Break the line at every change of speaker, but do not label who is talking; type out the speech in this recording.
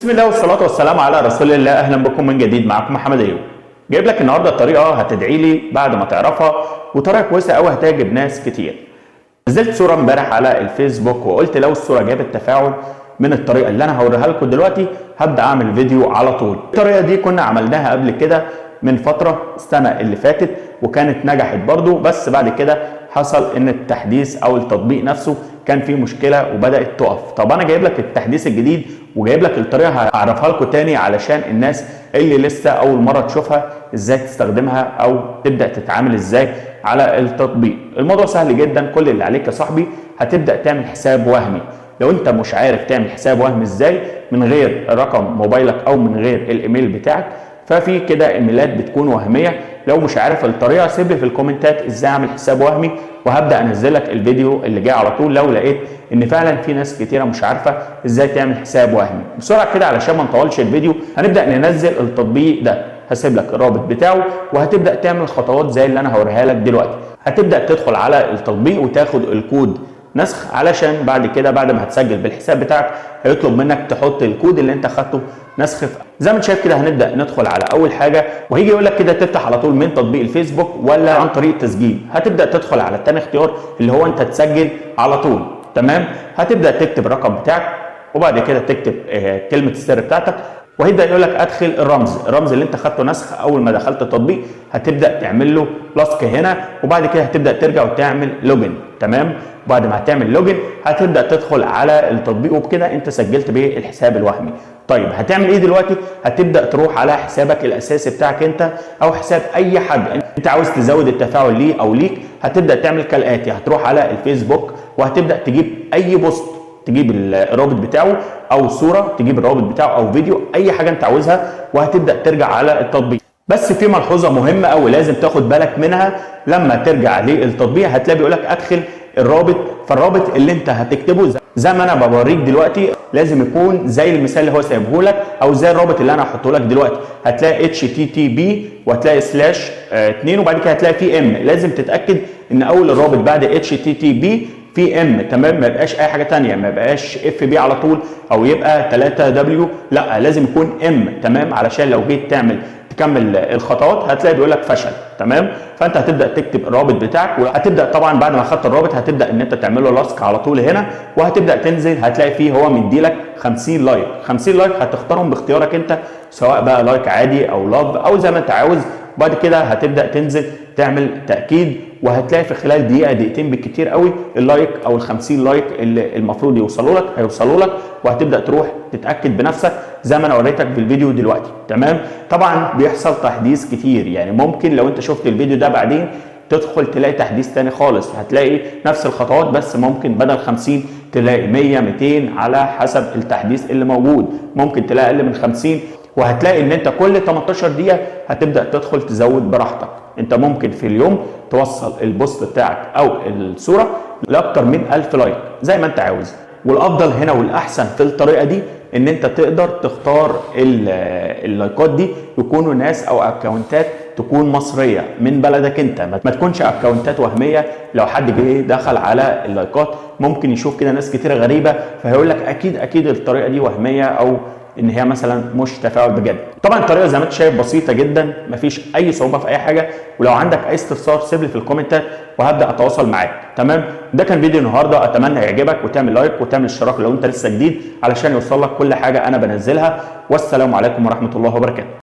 بسم الله والصلاة والسلام على رسول الله. أهلا بكم من جديد، معكم محمد أيوب. جايب لك النهارده طريقة هتدعي لي بعد ما تعرفها، وطريقة كويسة قوي هتعجب ناس كتير. نزلت صورة امبارح على الفيسبوك وقلت لو الصورة جابت تفاعل من الطريقة اللي أنا هوريها لكم دلوقتي هبدأ أعمل فيديو على طول. الطريقة دي كنا عملناها قبل كده من فترة السنة اللي فاتت وكانت نجحت برضو، بس بعد كده حصل ان التحديث او التطبيق نفسه كان فيه مشكله وبدات تقف. طب انا جايب لك التحديث الجديد وجايب لك الطريقه هعرفها لكم تاني علشان الناس اللي لسه اول مره تشوفها ازاي تستخدمها او تبدا تتعامل ازاي على التطبيق. الموضوع سهل جدا، كل اللي عليك يا صاحبي هتبدا تعمل حساب وهمي. لو انت مش عارف تعمل حساب وهمي ازاي من غير رقم موبايلك او من غير الايميل بتاعك، ففي كده ايميلات بتكون وهميه. لو مش عارف الطريقه سيب لي في الكومنتات ازاي اعمل حساب وهمي وهبدا انزل لك الفيديو اللي جاي على طول لو لقيت ان فعلا في ناس كتيره مش عارفه ازاي تعمل حساب وهمي. بسرعه كده علشان ما نطولش الفيديو هنبدا ننزل التطبيق ده، هسيب لك الرابط بتاعه وهتبدا تعمل خطوات زي اللي انا هوريها لك دلوقتي. هتبدا تدخل على التطبيق وتاخد الكود نسخ، علشان بعد كده بعد ما هتسجل بالحساب بتاعك هيطلب منك تحط الكود اللي انت خدته نسخ. زي ما انت شايف كده هنبدا ندخل على اول حاجه وهيجي يقول لك كده تفتح على طول من تطبيق الفيسبوك ولا عن طريق التسجيل. هتبدا تدخل على الثاني اختيار اللي هو انت تسجل على طول. تمام، هتبدا تكتب الرقم بتاعك وبعد كده تكتب كلمه السر بتاعتك وهيبدا يقول لك ادخل الرمز اللي انت خدته نسخ. اول ما دخلت التطبيق هتبدا تعمل له لصق هنا وبعد كده هتبدا ترجع وتعمل لوجن. تمام، بعد ما هتعمل لوجن هتبدا تدخل على التطبيق وبكده انت سجلت به الحساب الوهمي. طيب هتعمل ايه دلوقتي؟ هتبدا تروح على حسابك الاساسي بتاعك انت او حساب اي حد انت عاوز تزود التفاعل ليه او ليك. هتبدا تعمل كالاتي: هتروح على الفيسبوك وهتبدا تجيب اي بوست، تجيب الرابط بتاعه او صوره، تجيب الرابط بتاعه او فيديو، اي حاجه انت عاوزها وهتبدا ترجع على التطبيق. بس في ملحوظه مهمه قوي لازم تاخد بالك منها. لما ترجع للتطبيق هتلاقي بيقول لك ادخل الرابط، فالرابط اللي انت هتكتبه زي ما انا بوريك دلوقتي لازم يكون زي المثال اللي هو سايبه لك او زي الرابط اللي انا هحطه لك دلوقتي. هتلاقي HTTP وهتلاقي سلاش 2 وبعد كده هتلاقي في ام. لازم تتاكد ان اول الرابط بعد HTTP في ام. تمام، ما يبقاش اي حاجه ثانيه، ما يبقاش FB على طول او يبقى 3W، لا لازم يكون ام. تمام، علشان لو جيت تكمل الخطوات هتلاقي بيقول لك فشل. تمام، فانت هتبدا تكتب الرابط بتاعك وهتبدا طبعا بعد ما اخدت الرابط هتبدا ان انت تعمل له لصق على طول هنا وهتبدا تنزل. هتلاقي فيه هو مديلك 50 لايك. 50 لايك هتختارهم باختيارك انت، سواء بقى لايك عادي او لاف او زي ما انت عاوز. بعد كده هتبدا تنزل تعمل تاكيد وهتلاقي في خلال دقيقه دقيقتين بالكتير قوي اللايك او ال 50 لايك اللي المفروض هيوصلوا لك وهتبدا تروح تتاكد بنفسك زي ما انا وريتك في الفيديو دلوقتي. تمام، طبعا بيحصل تحديث كتير، يعني ممكن لو انت شفت الفيديو ده بعدين تدخل تلاقي تحديث تاني خالص، هتلاقي نفس الخطوات بس ممكن بدل 50 تلاقي 100 200 على حسب التحديث اللي موجود، ممكن تلاقي اقل من 50. وهتلاقي ان انت كل 18 دقيقه هتبدا تدخل تزود براحتك. انت ممكن في اليوم توصل البوست بتاعك او الصوره لاكتر من 1000 لايك زي ما انت عاوز. والافضل هنا والاحسن في الطريقه دي ان انت تقدر تختار اللايكات دي يكونوا ناس او اكونتات تكون مصريه من بلدك انت، ما تكونش اكونتات وهميه. لو حد جه دخل على اللايكات ممكن يشوف كده ناس كتيره غريبه فهيقول لك اكيد الطريقه دي وهميه او ان هي مثلا مش تفاعل بجد. طبعا الطريقه زي ما انت شايف بسيطه جدا، مفيش اي صعوبه في اي حاجه. ولو عندك اي استفسار سيب لي في الكومنتات وهبدا اتواصل معاك. تمام، ده كان فيديو النهارده، اتمنى يعجبك وتعمل لايك وتعمل اشتراك لو انت لسه جديد علشان يوصل لك كل حاجه انا بنزلها. والسلام عليكم ورحمه الله وبركاته.